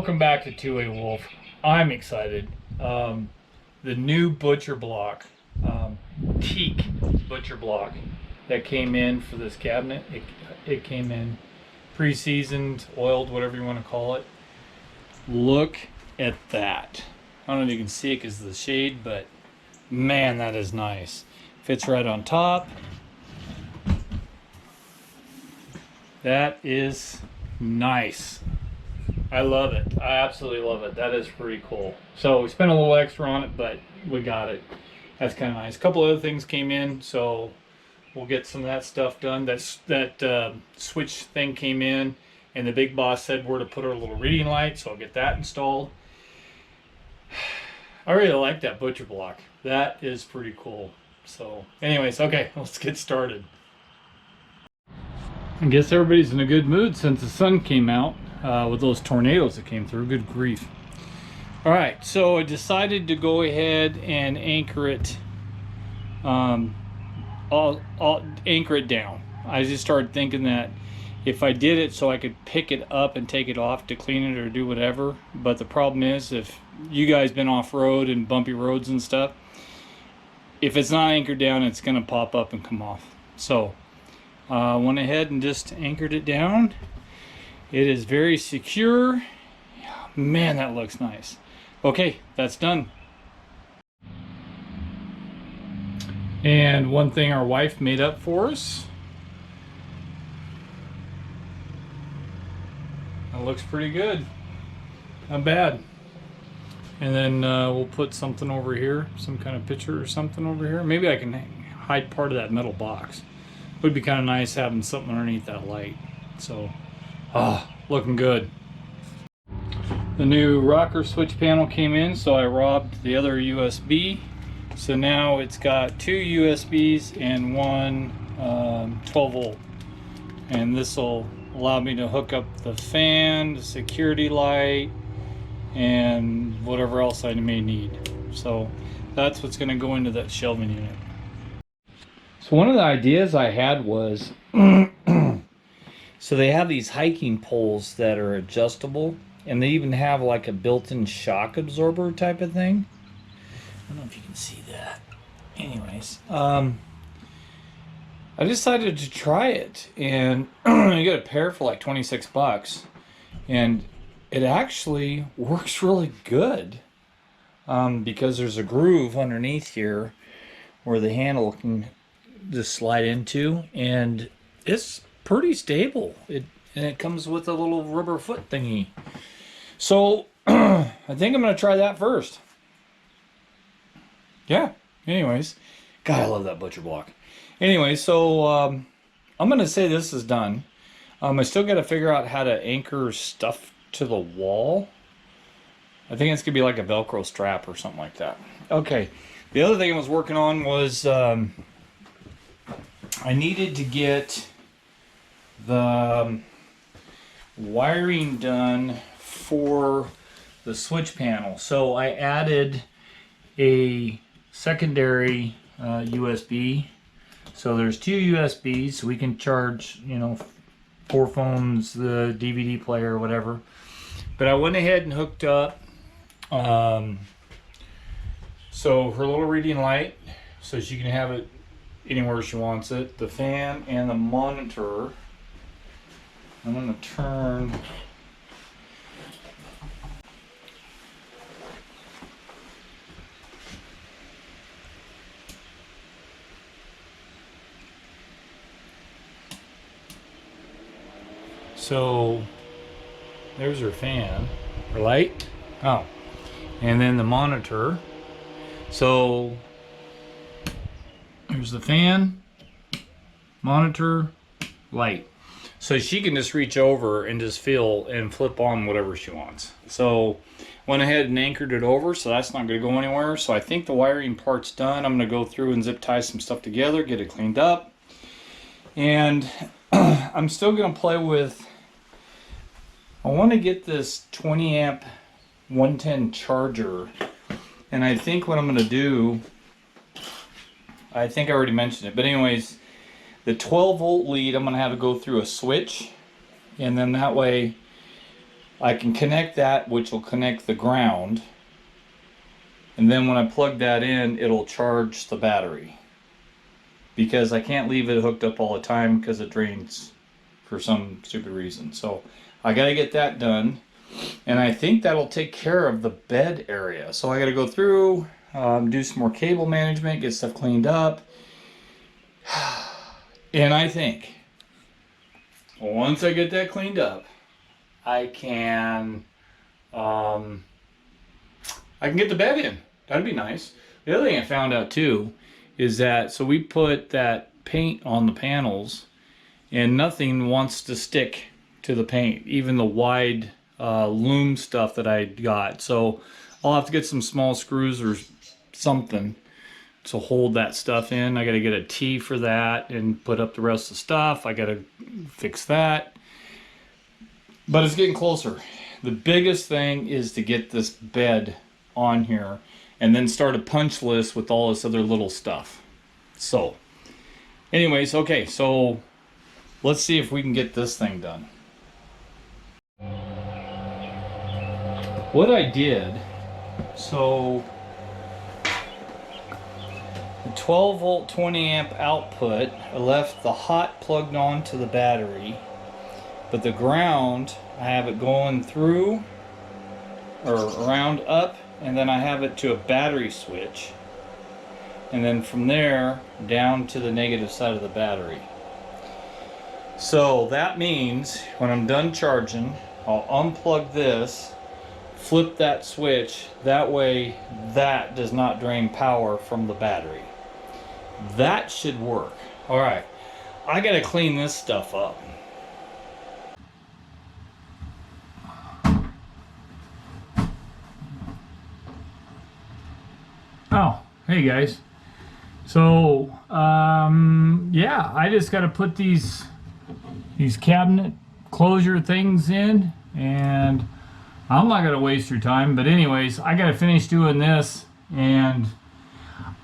Welcome back to Two-Way Wolf. I'm excited. The new butcher block, teak butcher block that came in for this cabinet. It came in pre-seasoned, oiled, whatever you want to call it. Look at that. I don't know if you can see it because of the shade, but man, that is nice. Fits right on top. That is nice. I love it. I absolutely love it. That is pretty cool. So we spent a little extra on it, but we got it. That's kind of nice. A couple other things came in, so we'll get some of that stuff done. That switch thing came in, and the big boss said where to put our little reading light, so I'll get that installed. I really like that butcher block. That is pretty cool. So anyways, okay, let's get started. I guess everybody's in a good mood since the sun came out. With those tornadoes that came through. Good grief. All right, so I decided to go ahead and anchor it. I'll anchor it down. I just started thinking that if I did it so I could pick it up and take it off to clean it or do whatever. But the problem is, if you guys been off-road and bumpy roads and stuff, if it's not anchored down, it's gonna pop up and come off. So I went ahead and just anchored it down. It is very secure. Man, that looks nice. Okay, that's done. And one thing our wife made up for us. That looks pretty good. Not bad. And then we'll put something over here, some kind of picture or something over here. Maybe I can hide part of that metal box. Would be kind of nice having something underneath that light. So. Looking good. The new rocker switch panel came in, so I robbed the other USB. So now it's got two USBs and one 12 volt. And this will allow me to hook up the fan, the security light, and whatever else I may need. So that's what's going to go into that shelving unit. So one of the ideas I had was so they have these hiking poles that are adjustable, and they even have like a built-in shock absorber type of thing. I don't know if you can see that. Anyways, I decided to try it, and you get a pair for like 26 bucks, and it actually works really good because there's a groove underneath here where the handle can just slide into, and it's pretty stable. And it comes with a little rubber foot thingy. So I think I'm gonna try that first. Yeah, anyways, God, I love that butcher block. Anyway, so I'm gonna say this is done. I still gotta figure out how to anchor stuff to the wall. I think it's gonna be like a Velcro strap or something like that. Okay, the other thing I was working on was I needed to get the wiring done for the switch panel. So I added a secondary USB. So there's two USBs, so we can charge, you know, 4 phones, the DVD player, or whatever. But I went ahead and hooked up so her little reading light, so she can have it anywhere she wants it, the fan, and the monitor. I'm going to turn so there's her fan, her light, and then the monitor. So there's the fan, monitor, light. So she can just reach over and just feel and flip on whatever she wants. So went ahead and anchored it over, so that's not going to go anywhere. So I think the wiring part's done. I'm going to go through and zip tie some stuff together, get it cleaned up. And I'm still going to play with, I want to get this 20 amp 110 charger. And I think what I'm going to do, I think I already mentioned it, but anyways, the 12 volt lead I'm going to have to go through a switch, and then that way I can connect that, which will connect the ground. And then when I plug that in, it'll charge the battery. Because I can't leave it hooked up all the time because it drains for some stupid reason. So I got to get that done. And I think that'll take care of the bed area. So I got to go through, do some more cable management, get stuff cleaned up. And I think once I get that cleaned up, I can get the bed in. That'd be nice. The other thing I found out too is that, so we put that paint on the panels and nothing wants to stick to the paint, even the wide loom stuff that I got. So I'll have to get some small screws or something to hold that stuff in. I got to get a T for that and put up the rest of the stuff. I got to fix that. But it's getting closer. The biggest thing is to get this bed on here and then start a punch list with all this other little stuff. So anyways, okay, so let's see if we can get this thing done. What I did, so the 12 volt 20 amp output, I left the hot plugged on to the battery, but the ground I have it going through or around up, and then I have it to a battery switch, and then from there down to the negative side of the battery. So that means when I'm done charging, I'll unplug this, flip that switch, that way that does not drain power from the battery. That should work. All right, I gotta clean this stuff up. Oh, hey guys. So, yeah, I just got to put these cabinet closure things in, and I'm not going to waste your time. But anyways, I got to finish doing this, and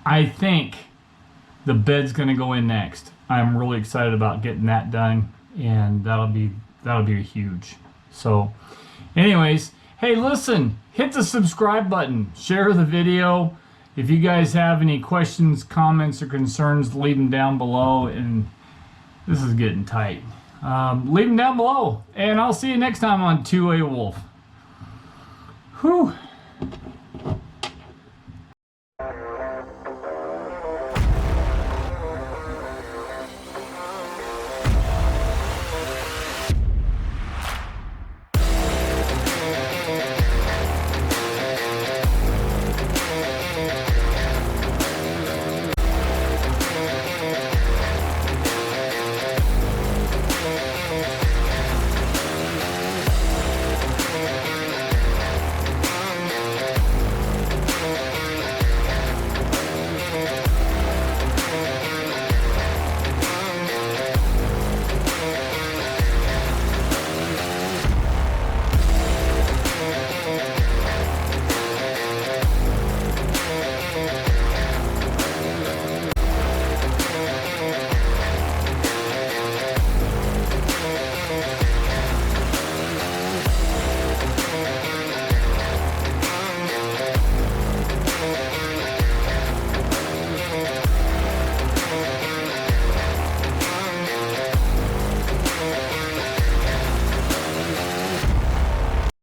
I think the bed's going to go in next. I'm really excited about getting that done, and that'll be huge. So, anyways, hey, listen, hit the subscribe button, share the video. If you guys have any questions, comments, or concerns, leave them down below. And this is getting tight. Leave them down below. And I'll see you next time on 2A Wolf. Whew.